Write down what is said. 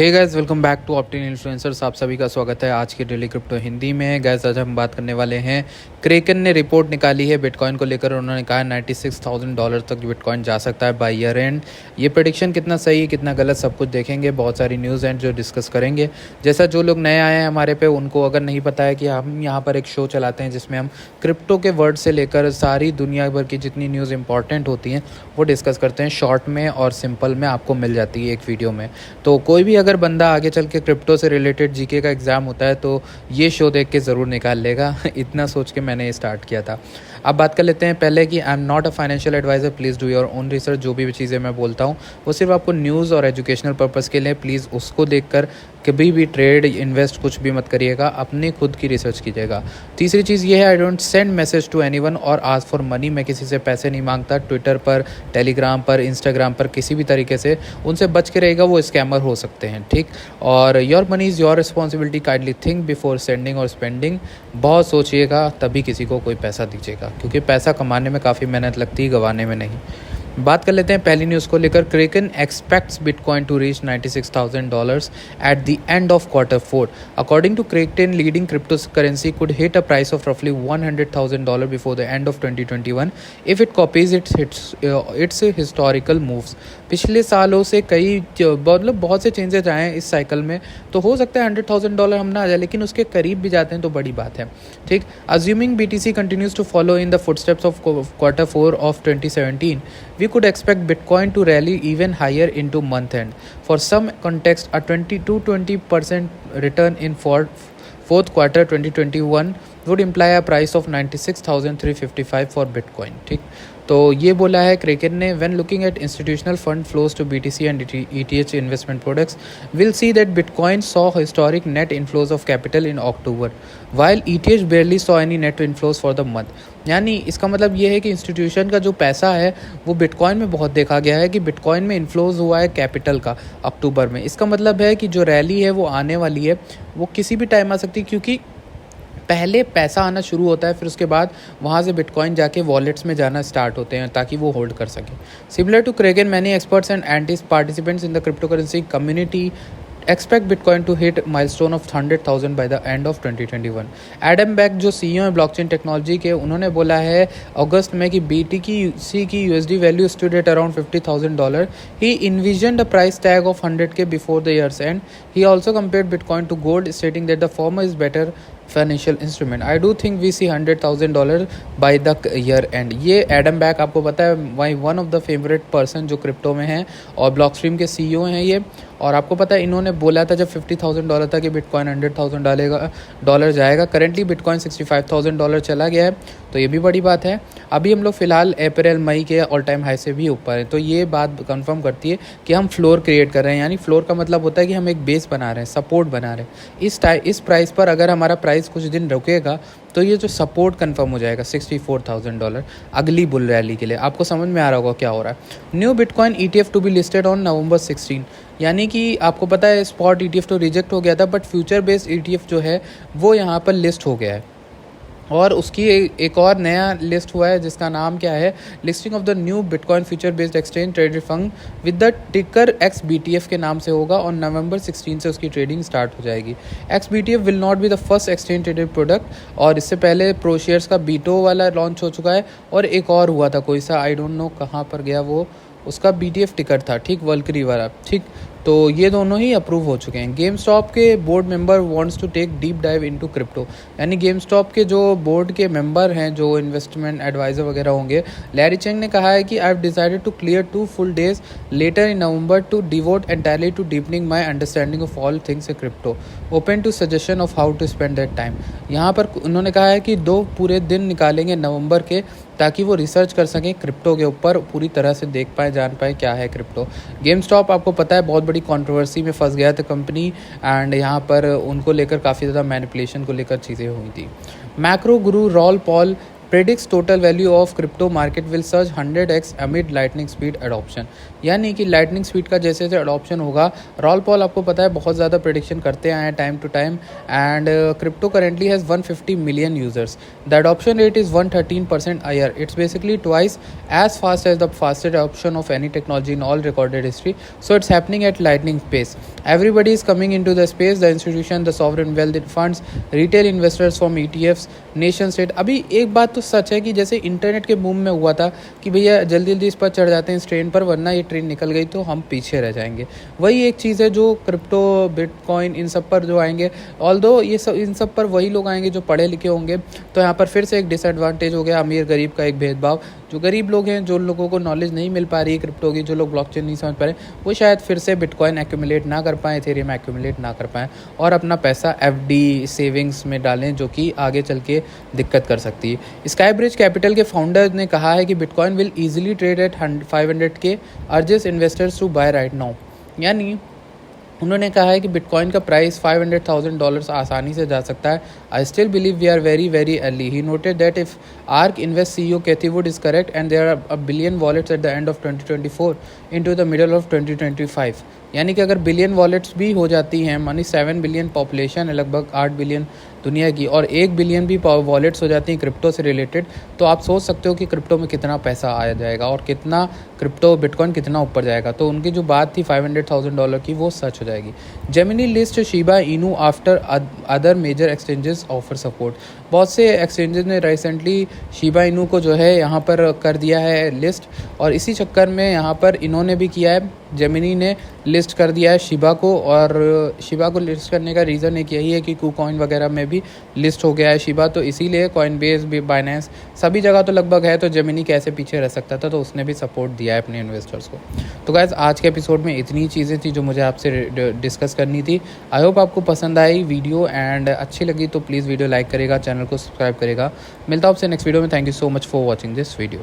Hey guys, welcome back to Optin influencers. आप सभी का स्वागत है आज की डेली क्रिप्टो हिंदी में। गाइस, आज हम बात करने वाले हैं, क्रेकन ने रिपोर्ट निकाली है बिटकॉइन को लेकर। उन्होंने कहा $96,000 तक बिटकॉइन जा सकता है बाय ईयर एंड। ये प्रेडिक्शन कितना सही कितना गलत सब कुछ देखेंगे। बहुत सारी न्यूज़ हैं जो डिस्कस करेंगे। जैसा जो लोग नए आए हैं हमारे पे, उनको अगर नहीं पता है कि हम यहाँ पर एक शो चलाते हैं जिसमें हम क्रिप्टो के वर्ड से लेकर सारी दुनिया भर की जितनी न्यूज़ इंपॉर्टेंट होती हैं वो डिस्कस करते हैं। शॉर्ट में और सिंपल में आपको मिल जाती है एक वीडियो में। तो कोई भी अगर बंदा आगे चल के क्रिप्टो से रिलेटेड जीके का एग्ज़ाम होता है तो ये शो देख के ज़रूर निकाल लेगा। इतना सोच के मैंने ये स्टार्ट किया था। अब बात कर लेते हैं पहले कि I am not a financial advisor, please do your own research. जो भी चीज़ें मैं बोलता हूँ वो सिर्फ आपको न्यूज़ और एजुकेशनल पर्पज़ के लिए, प्लीज़ उसको देखकर कभी भी ट्रेड इन्वेस्ट कुछ भी मत करिएगा, अपनी खुद की रिसर्च कीजिएगा। तीसरी चीज़ ये है, I don't send message to anyone और आस्क फॉर मनी। मैं किसी से पैसे नहीं मांगता। ट्विटर पर, टेलीग्राम पर, इंस्टाग्राम पर किसी भी तरीके से उनसे बच के रहेगा, वो स्कैमर हो सकते हैं, ठीक। और your money is your responsibility, kindly think before sending और स्पेंडिंग। बहुत सोचिएगा तभी किसी को कोई पैसा दीजिएगा, क्योंकि पैसा कमाने में काफ़ी मेहनत लगती है, गंवाने में नहीं। बात कर लेते हैं पहली न्यूज़ को लेकर। Kraken expects bitcoin to reach $96,000 at the end of Q4। According to Kraken, leading crypto currency could hit a price of रफली $100,000 before the end of 2021 if it copies its historical moves. पिछले सालों से कई मतलब बहुत से changes आए हैं इस साइकिल में, तो हो सकता है $100,000 हम ना आ जाए, लेकिन उसके करीब भी जाते हैं तो बड़ी बात है, ठीक। Assuming BTC continues to follow in the footsteps of Q4 of 2017, we could expect Bitcoin to rally even higher into month end. For some context, a 20% return in fourth quarter 2021 would imply a price of 96,355 for Bitcoin, ठीक। तो ये बोला है Kraken ने। When looking at institutional fund flows to BTC and ETH investment products, will see that bitcoin saw historic net inflows of capital in October while ETH barely saw any net inflows for the month। यानी इसका मतलब ये है कि institution का जो पैसा है वो बिटकॉइन में बहुत देखा गया है कि बिटकॉइन में इन्फ्लोज हुआ है कैपिटल का अक्टूबर में। इसका मतलब है कि जो रैली है वो आने वाली है, वो किसी भी टाइम आ सकती है, क्योंकि पहले पैसा आना शुरू होता है, फिर उसके बाद वहाँ से बिटकॉइन जाके वॉलेट्स में जाना स्टार्ट होते हैं ताकि वो होल्ड कर सकें। सिमिलर टू क्रेगन, many experts and entities participants in the cryptocurrency community expect bitcoin to hit milestone of 100,000 by the end of 2021। Adam Back, जो CEO है ब्लॉकचेन टेक्नोलॉजी के, उन्होंने बोला है अगस्त में कि BTC की USD value stood at around $50,000। He envisioned a price tag of 100K before the year's end. He also compared bitcoin to gold, stating that the former is better financial instrument. I do think we see $100,000 by the year end. ये Adam Back, आपको पता है, one of the favourite person जो crypto में हैं और Blockstream के CEO हैं ये। और आपको पता है इन्होंने बोला था जब $50,000 था कि बिटकॉइन $100,000 जाएगा। करेंटली बिटकॉइन $65,000 चला गया है, तो ये भी बड़ी बात है। अभी हम लोग फिलहाल अप्रैल मई के ऑल टाइम हाई से भी ऊपर हैं, तो ये बात कंफर्म करती है कि हम फ्लोर क्रिएट कर रहे हैं। यानी फ्लोर का मतलब होता है कि हम एक बेस बना रहे हैं, सपोर्ट बना रहे हैं। इस प्राइस पर अगर हमारा प्राइस कुछ दिन रुकेगा तो ये जो सपोर्ट कंफर्म हो जाएगा $64,000 अगली बुल रैली के लिए। आपको समझ में आ रहा होगा क्या हो रहा है। New bitcoin ETF to be listed on November 16। यानी कि आपको पता है स्पॉट ETF तो रिजेक्ट हो गया था, बट फ्यूचर बेस्ड ETF जो है वो यहाँ पर लिस्ट हो गया है। और उसकी एक और नया लिस्ट हुआ है जिसका नाम क्या है, listing of the new bitcoin future based exchange traded fund with the टिकर XBTF के नाम से होगा, और November 16 से उसकी ट्रेडिंग स्टार्ट हो जाएगी। XBTF will not be the first exchange traded product, और इससे पहले प्रोशेयर्स का बीटो वाला लॉन्च हो चुका है, और एक और हुआ था कोई सा, आई डोंट नो कहाँ पर गया वो, उसका BTF टिकर था, ठीक, वल्करी वाला, ठीक। तो ये दोनों ही अप्रूव हो चुके हैं। गेम स्टॉप के board member wants to take deep dive into crypto. यानी गेम स्टॉप के जो बोर्ड के मेंबर हैं, जो इन्वेस्टमेंट एडवाइजर वगैरह होंगे, लैरी चेंग ने कहा है कि I have decided to clear 2 full days later in November to devote entirely to deepening my understanding of all things crypto, open to suggestion of how to spend that time. यहाँ पर उन्होंने कहा है कि 2 पूरे दिन निकालेंगे नवंबर के, ताकि वो रिसर्च कर सकें क्रिप्टो के ऊपर, पूरी तरह से देख पाए, जान पाए क्या है क्रिप्टो। गेम स्टॉप आपको पता है बहुत बड़ी कंट्रोवर्सी में फंस गया था कंपनी, एंड यहाँ पर उनको लेकर काफ़ी ज़्यादा मैनिपुलेशन को लेकर चीज़ें हुई थी। Macro guru Raoul Pal predicts total value of crypto market will surge 100x amid lightning speed adoption. यानी कि लाइटनिंग स्पीड का जैसे जैसे एडॉप्शन होगा, रॉल पॉल आपको पता है बहुत ज़्यादा प्रेडिक्शन करते आए हैं time to time, and crypto currently has 150 million users. The adoption rate is 113% a year. It's basically twice as fast as the fastest adoption of any technology in all recorded history. So it's happening at lightning pace. Everybody is coming into the space, the institution, the sovereign wealth funds, retail investors from ETFs, nation state. अभी एक बात तो सच है कि जैसे internet के boom में हुआ था कि भैया जल्दी जल्दी इस पर चढ़ जाते हैं इस ट्रेन पर, वरना ये ट्रेन निकल गई तो हम पीछे रह जाएंगे। वही एक चीज़ है जो क्रिप्टो, बिटकॉइन, इन सब पर जो आएंगे, ऑल्दो ये सब इन सब पर वही लोग आएंगे जो पढ़े लिखे होंगे। तो यहाँ पर फिर से एक डिसएडवांटेज हो गया, अमीर गरीब का एक भेदभाव। जो गरीब लोग हैं, जो लोगों को नॉलेज नहीं मिल पा रही है क्रिप्टो की, जो लोग ब्लॉकचेन नहीं समझ पा रहे, वो शायद फिर से बिटकॉइन एक्यूमुलेट ना कर पाएँ, इथेरियम एक्यूमुलेट ना कर पाएँ और अपना पैसा एफडी सेविंग्स में डालें, जो कि आगे चल के दिक्कत कर सकती है। स्काईब्रिज कैपिटल के फाउंडर ने कहा है कि bitcoin will easily trade at 500K, urges investors to buy right now. यानी उन्होंने कहा है कि बिटकॉइन का प्राइस $500,000 आसानी से जा सकता है। I still believe we are very very early. He noted that if Ark Invest CEO Cathie Wood is correct and there are 1 billion wallets at the end of 2024 into the middle of 2025। यानी कि अगर billion wallets भी हो जाती हैं, मानी 7 billion population है लगभग 8 बिलियन दुनिया की, और 1 बिलियन भी वॉलेट्स हो जाती हैं क्रिप्टो से रिलेटेड, तो आप सोच सकते हो कि क्रिप्टो में कितना पैसा आया जाएगा और कितना क्रिप्टो बिटकॉइन कितना ऊपर जाएगा। तो उनकी जो बात थी $500,000 की, वो सच हो जाएगी। Gemini list Shiba Inu after other major exchanges offer support. बहुत से एक्सचेंजेस ने रिसेंटली शिबा इनू को जो है यहाँ पर कर दिया है लिस्ट, और इसी चक्कर में यहाँ पर इन्होंने भी किया है, जेमिनी ने लिस्ट कर दिया है शिबा को। और शिबा को लिस्ट करने का रीज़न एक यही है कि KuCoin वगैरह में भी लिस्ट हो गया है शिबा, तो इसीलिए कॉइनबेस भी, बाइनेंस, सभी जगह तो लगभग है, तो जेमिनी कैसे पीछे रह सकता था, तो उसने भी सपोर्ट दिया है अपने इन्वेस्टर्स को। तो गाइस आज के एपिसोड में इतनी चीज़ें थी जो मुझे आपसे डिस्कस करनी थी। आई होप आपको पसंद आई वीडियो, एंड अच्छी लगी तो प्लीज़ वीडियो लाइक करेगा, चैनल को सब्सक्राइब करेगा। मिलता हूँ आपसे नेक्स्ट वीडियो में। Thank you so much for watching this video.